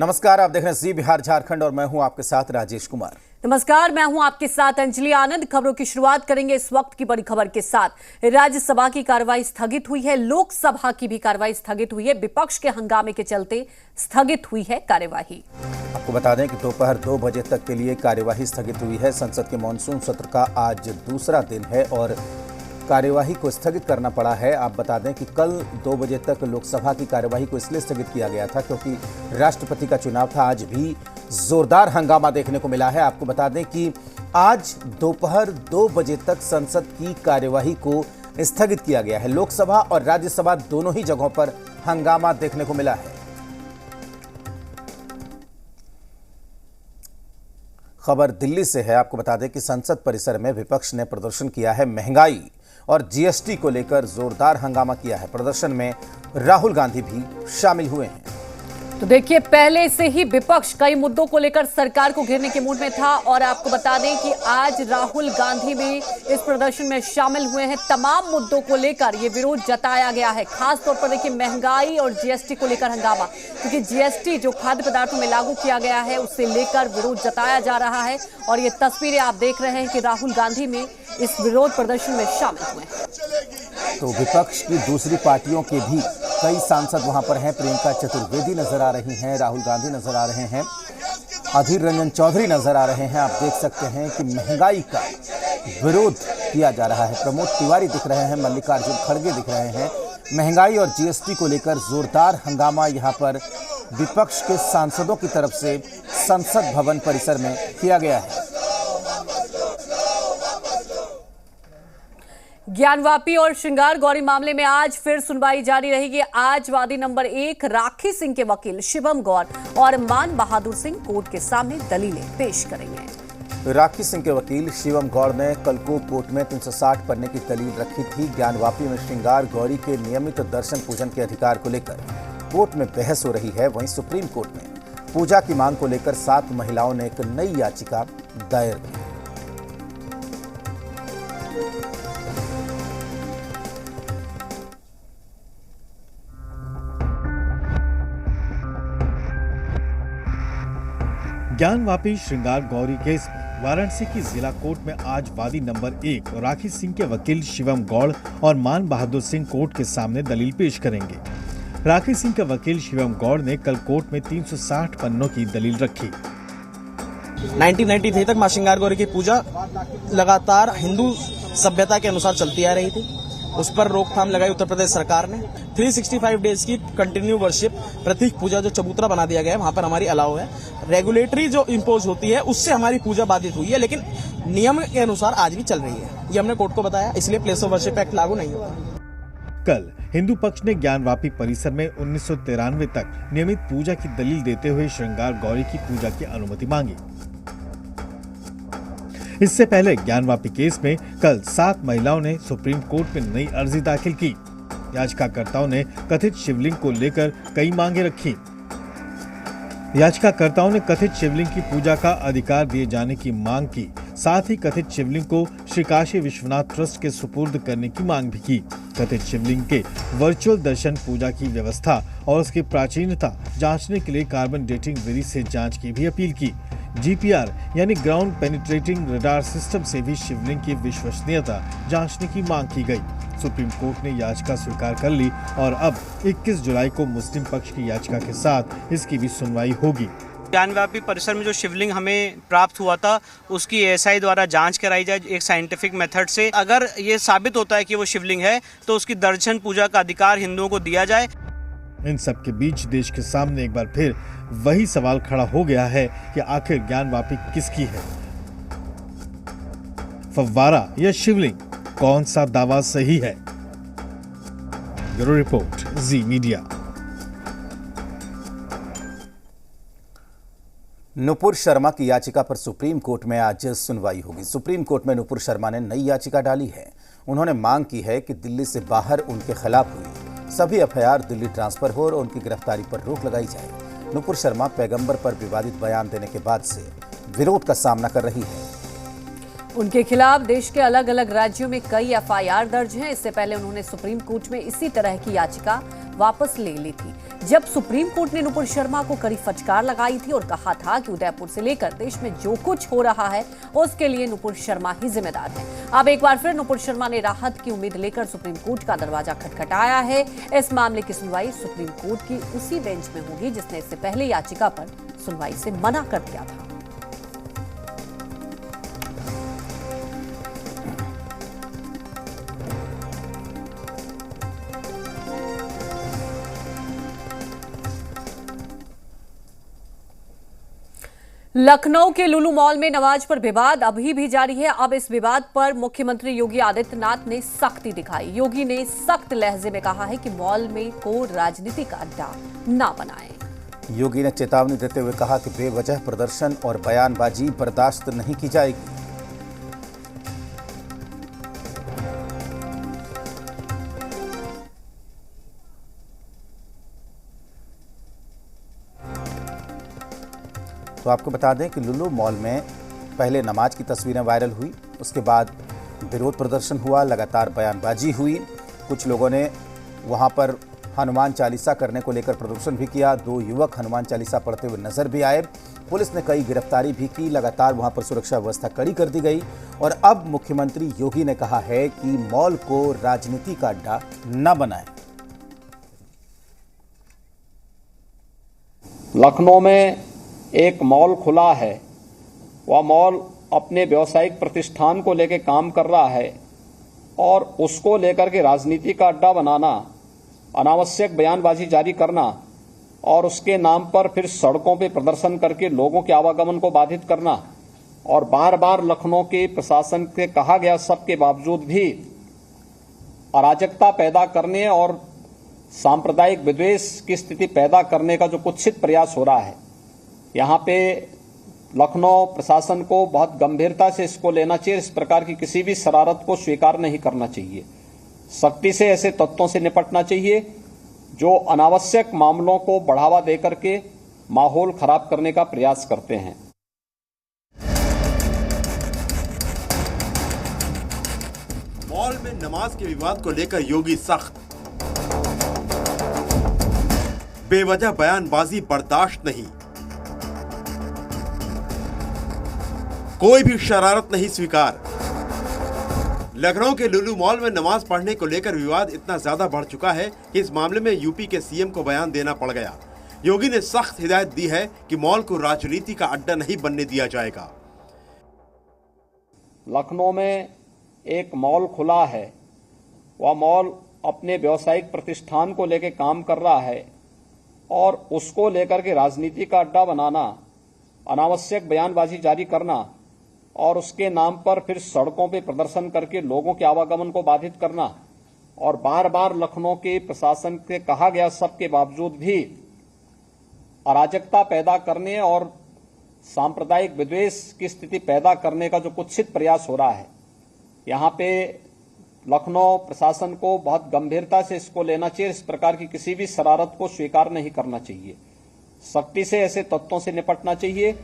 नमस्कार, आप देख रहे हैं जी बिहार झारखंड और मैं हूं आपके साथ राजेश कुमार। नमस्कार, मैं हूं आपके साथ अंजलि आनंद। खबरों की शुरुआत करेंगे इस वक्त की बड़ी खबर के साथ। राज्यसभा की कार्रवाई स्थगित हुई है, लोकसभा की भी कार्रवाई स्थगित हुई है। विपक्ष के हंगामे के चलते स्थगित हुई है कार्यवाही। आपको बता दें कि दोपहर 2 बजे तक के लिए कार्यवाही स्थगित हुई है। संसद के मानसून सत्र का आज दूसरा दिन है और कार्यवाही को स्थगित करना पड़ा है। आप बता दें कि कल 2 बजे तक लोकसभा की कार्यवाही को इसलिए स्थगित किया गया था क्योंकि राष्ट्रपति का चुनाव था। आज भी जोरदार हंगामा देखने को मिला है। आपको बता दें कि आज दोपहर 2 बजे तक संसद की कार्यवाही को स्थगित किया गया है। लोकसभा और राज्यसभा दोनों ही जगहों पर हंगामा देखने को मिला है। खबर दिल्ली से है। आपको बता दें कि संसद परिसर में विपक्ष ने प्रदर्शन किया है। महंगाई और जीएसटी को लेकर जोरदार हंगामा किया है। प्रदर्शन में राहुल गांधी भी शामिल हुए हैं। तो देखिए, पहले से ही विपक्ष कई मुद्दों को लेकर सरकार को घेरने के मूड में था और आपको बता दें कि आज राहुल गांधी भी इस प्रदर्शन में शामिल हुए हैं। तमाम मुद्दों को लेकर ये विरोध जताया गया है। खास तौर पर देखिए, महंगाई और जीएसटी को लेकर हंगामा, क्योंकि जीएसटी जो खाद्य पदार्थों में लागू किया गया है उससे लेकर विरोध जताया जा रहा है। और ये तस्वीरें आप देख रहे हैं कि राहुल गांधी में इस विरोध प्रदर्शन में शामिल हुए हैं। तो विपक्ष की दूसरी पार्टियों के भी कई सांसद वहां पर हैं। प्रियंका चतुर्वेदी नजर आ रही हैं, राहुल गांधी नजर आ रहे हैं, अधीर रंजन चौधरी नजर आ रहे हैं। आप देख सकते हैं कि महंगाई का विरोध किया जा रहा है। प्रमोद तिवारी दिख रहे हैं, मल्लिकार्जुन खड़गे दिख रहे हैं। महंगाई और जीएसटी को लेकर जोरदार हंगामा यहां पर विपक्ष के सांसदों की तरफ से संसद भवन परिसर में किया गया है। ज्ञानवापी और श्रृंगार गौरी मामले में आज फिर सुनवाई जारी रहेगी। आज वादी नंबर 1 राखी सिंह के वकील शिवम गौर और मान बहादुर सिंह कोर्ट के सामने दलीलें पेश करेंगे। राखी सिंह के वकील शिवम गौर ने कल को कोर्ट में 360 पन्ने की दलील रखी थी। ज्ञानवापी में श्रृंगार गौरी के नियमित दर्शन पूजन के अधिकार को लेकर कोर्ट में बहस हो रही है। वहीं सुप्रीम कोर्ट में पूजा की मांग को लेकर 7 महिलाओं ने एक नई याचिका दायर की। ज्ञानवापी श्रृंगार गौरी केस में वाराणसी की जिला कोर्ट में आज वादी नंबर 1 राखी सिंह के वकील शिवम गौड़ और मान बहादुर सिंह कोर्ट के सामने दलील पेश करेंगे। राखी सिंह के वकील शिवम गौड़ ने कल कोर्ट में 360 पन्नों की दलील रखी। 1993 तक मां श्रृंगार गौरी की पूजा लगातार हिंदू सभ्यता के अनुसार चलती आ रही थी। उस पर रोकथाम लगाई उत्तर प्रदेश सरकार ने। 365 डेज की कंटिन्यू वर्शिप प्रतीक पूजा जो चबूतरा बना दिया गया है वहां पर हमारी अलाउ है। रेगुलेटरी जो इम्पोज होती है उससे हमारी पूजा बाधित हुई है, लेकिन नियम के अनुसार आज भी चल रही है। ये हमने कोर्ट को बताया, इसलिए प्लेस ऑफ वर्शिप एक्ट लागू नहीं होगा। कल हिंदू पक्ष ने ज्ञानवापी परिसर में 1993 तक नियमित पूजा की दलील देते हुए श्रृंगार गौरी की पूजा की अनुमति मांगी। इससे पहले ज्ञानवापी केस में कल 7 महिलाओं ने सुप्रीम कोर्ट में नई अर्जी दाखिल की। याचिकाकर्ताओं ने कथित शिवलिंग को लेकर कई मांगे रखी। याचिकाकर्ताओं ने कथित शिवलिंग की पूजा का अधिकार दिए जाने की मांग की। साथ ही कथित शिवलिंग को श्री काशी विश्वनाथ ट्रस्ट के सुपुर्द करने की मांग भी की। कथित शिवलिंग के वर्चुअल दर्शन पूजा की व्यवस्था और उसकी प्राचीनता जांचने के लिए कार्बन डेटिंग विधि से जांच की भी अपील की। जीपीआर यानी ग्राउंड पेनिट्रेटिंग रडार सिस्टम से भी शिवलिंग की विश्वसनीयता जांचने की मांग की गई। सुप्रीम कोर्ट ने याचिका स्वीकार कर ली और अब 21 जुलाई को मुस्लिम पक्ष की याचिका के साथ इसकी भी सुनवाई होगी। ज्ञानवापी परिसर में जो शिवलिंग हमें प्राप्त हुआ था उसकी एएसआई द्वारा जांच कराई जाए एक साइंटिफिक मेथड से। अगर ये साबित होता है कि वो शिवलिंग है तो उसकी दर्शन पूजा का अधिकार हिंदुओं को दिया जाए। इन सब के बीच देश के सामने एक बार फिर वही सवाल खड़ा हो गया है कि आखिर ज्ञानवापी किसकी है, फव्वारा या शिवलिंग? कौन सा दावा सही है? ब्यूरो रिपोर्ट, जी मीडिया। नुपुर शर्मा की याचिका पर सुप्रीम कोर्ट में आज सुनवाई होगी। सुप्रीम कोर्ट में नुपुर शर्मा ने नई याचिका डाली है। उन्होंने मांग की है कि दिल्ली से बाहर उनके खिलाफ हुई सभी एफआईआर दिल्ली ट्रांसफर हो और उनकी गिरफ्तारी पर रोक लगाई जाए। नुपुर शर्मा पैगंबर पर विवादित बयान देने के बाद से विरोध का सामना कर रही है। उनके खिलाफ देश के अलग अलग राज्यों में कई एफआईआर दर्ज हैं। इससे पहले उन्होंने सुप्रीम कोर्ट में इसी तरह की याचिका वापस ले ली थी, जब सुप्रीम कोर्ट ने नुपुर शर्मा को कड़ी फटकार लगाई थी और कहा था कि उदयपुर से लेकर देश में जो कुछ हो रहा है उसके लिए नुपुर शर्मा ही जिम्मेदार है। अब एक बार फिर नुपुर शर्मा ने राहत की उम्मीद लेकर सुप्रीम कोर्ट का दरवाजा खटखटाया है। इस मामले की सुनवाई सुप्रीम कोर्ट की उसी बेंच में होगी जिसने इससे पहले याचिका पर सुनवाई से मना कर दिया था। लखनऊ के लुलु मॉल में नमाज पर विवाद अभी भी जारी है। अब इस विवाद पर मुख्यमंत्री योगी आदित्यनाथ ने सख्ती दिखाई। योगी ने सख्त लहजे में कहा है कि मॉल में को राजनीति का अड्डा ना बनाएं। योगी ने चेतावनी देते हुए कहा कि बेवजह प्रदर्शन और बयानबाजी बर्दाश्त नहीं की जाएगी। तो आपको बता दें कि लुलु मॉल में पहले नमाज की तस्वीरें वायरल हुई, उसके बाद विरोध प्रदर्शन हुआ, लगातार बयानबाजी हुई। कुछ लोगों ने वहां पर हनुमान चालीसा करने को लेकर प्रदर्शन भी किया। 2 युवक हनुमान चालीसा पढ़ते हुए नजर भी आए। पुलिस ने कई गिरफ्तारी भी की। लगातार वहां पर सुरक्षा व्यवस्था कड़ी कर दी गई। और अब मुख्यमंत्री योगी ने कहा है कि मॉल को राजनीति का अड्डा न बनाएं। लखनऊ में एक मॉल खुला है, वह मॉल अपने व्यावसायिक प्रतिष्ठान को लेकर काम कर रहा है और उसको लेकर के राजनीति का अड्डा बनाना, अनावश्यक बयानबाजी जारी करना और उसके नाम पर फिर सड़कों पे प्रदर्शन करके लोगों के आवागमन को बाधित करना और बार बार लखनऊ के प्रशासन से कहा गया सबके बावजूद भी अराजकता पैदा करने और सांप्रदायिक विद्वेष की स्थिति पैदा करने का जो कुत्सित प्रयास हो रहा है, यहाँ पे लखनऊ प्रशासन को बहुत गंभीरता से इसको लेना चाहिए। इस प्रकार की किसी भी शरारत को स्वीकार नहीं करना चाहिए। सख्ती से ऐसे तत्वों से निपटना चाहिए जो अनावश्यक मामलों को बढ़ावा देकर के माहौल खराब करने का प्रयास करते हैं। मॉल में नमाज के विवाद को लेकर योगी सख्त, बेवजह बयानबाजी बर्दाश्त नहीं, कोई भी शरारत नहीं स्वीकार। लखनऊ के लुलु मॉल में नमाज पढ़ने को लेकर विवाद इतना ज्यादा बढ़ चुका है कि इस मामले में यूपी के सीएम को बयान देना पड़ गया। योगी ने सख्त हिदायत दी है कि मॉल को राजनीति का अड्डा नहीं बनने दिया जाएगा। लखनऊ में एक मॉल खुला है, वह मॉल अपने व्यावसायिक प्रतिष्ठान को लेकर काम कर रहा है और उसको लेकर के राजनीति का अड्डा बनाना, अनावश्यक बयानबाजी जारी करना और उसके नाम पर फिर सड़कों पे प्रदर्शन करके लोगों के आवागमन को बाधित करना और बार बार लखनऊ के प्रशासन से कहा गया सबके बावजूद भी अराजकता पैदा करने और सांप्रदायिक विद्वेष की स्थिति पैदा करने का जो कुत्सित प्रयास हो रहा है, यहाँ पे लखनऊ प्रशासन को बहुत गंभीरता से इसको लेना चाहिए। इस प्रकार की किसी भी शरारत को स्वीकार नहीं करना चाहिए। सख्ती से ऐसे तत्वों से निपटना चाहिए।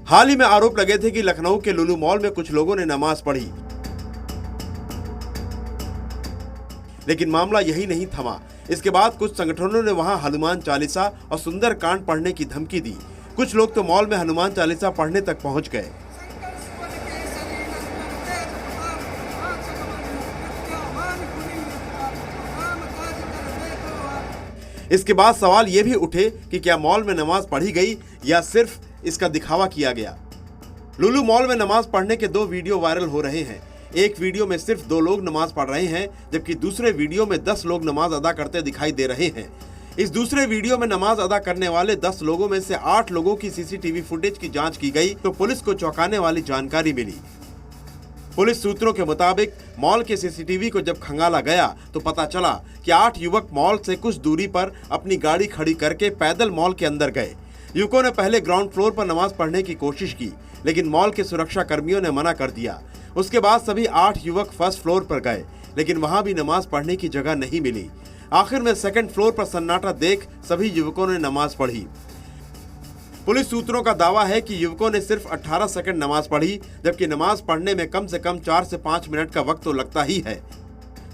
हाल ही में आरोप लगे थे कि लखनऊ के लुलु मॉल में कुछ लोगों ने नमाज पढ़ी, लेकिन मामला यही नहीं थमा। इसके बाद कुछ संगठनों ने वहां हनुमान चालीसा और सुंदर कांड पढ़ने की धमकी दी। कुछ लोग तो मॉल में हनुमान चालीसा पढ़ने तक पहुंच गए। इसके बाद सवाल ये भी उठे कि क्या मॉल में नमाज पढ़ी गई या सिर्फ इसका दिखावा किया गया। लुलु मॉल में नमाज पढ़ने के 2 वीडियो वायरल हो रहे हैं। एक वीडियो में सिर्फ 2 लोग नमाज पढ़ रहे हैं, जबकि दूसरे वीडियो में 10 लोग नमाज अदा करते दिखाई दे रहे हैं। इस दूसरे वीडियो में नमाज अदा करने वाले 10 लोगों में से 8 लोगों की सीसीटीवी फुटेज की जांच की गई तो पुलिस को चौंकाने वाली जानकारी मिली। पुलिस सूत्रों के मुताबिक मॉल के सीसीटीवी को जब खंगाला गया तो पता चला कि 8 युवक मॉल से कुछ दूरी पर अपनी गाड़ी खड़ी करके पैदल मॉल के अंदर गए। युवकों ने पहले ग्राउंड फ्लोर पर नमाज पढ़ने की कोशिश की, लेकिन मॉल के सुरक्षा कर्मियों ने मना कर दिया। उसके बाद सभी 8 युवक फर्स्ट फ्लोर पर गए, लेकिन वहां भी नमाज पढ़ने की जगह नहीं मिली। आखिर में सेकंड फ्लोर पर सन्नाटा देख सभी युवकों ने नमाज पढ़ी। पुलिस सूत्रों का दावा है कि युवकों ने सिर्फ 18 सेकंड नमाज पढ़ी, जबकि नमाज पढ़ने में कम से कम 4 से 5 मिनट का वक्त तो लगता ही है।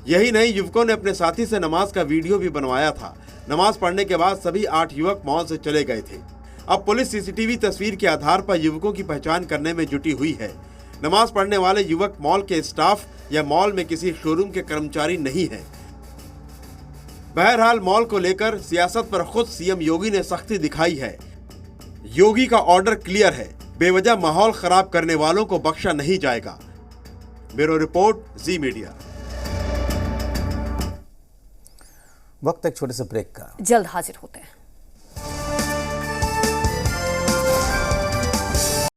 यही नहीं, युवकों ने अपने साथी से नमाज का वीडियो भी बनवाया था। नमाज पढ़ने के बाद सभी 8 युवक मॉल से चले गए थे। अब पुलिस सीसीटीवी तस्वीर के आधार पर युवकों की पहचान करने में जुटी हुई है। नमाज पढ़ने वाले युवक मॉल के स्टाफ या मॉल में किसी शोरूम के कर्मचारी नहीं हैं। बहरहाल मॉल को लेकर सियासत पर खुद सीएम योगी ने सख्ती दिखाई है। योगी का ऑर्डर क्लियर है, बेवजह माहौल खराब करने वालों को बख्शा नहीं जाएगा। ब्यूरो रिपोर्ट, जी मीडिया। वक्त एक छोटे से ब्रेक का। जल्द हाजिर होते हैं।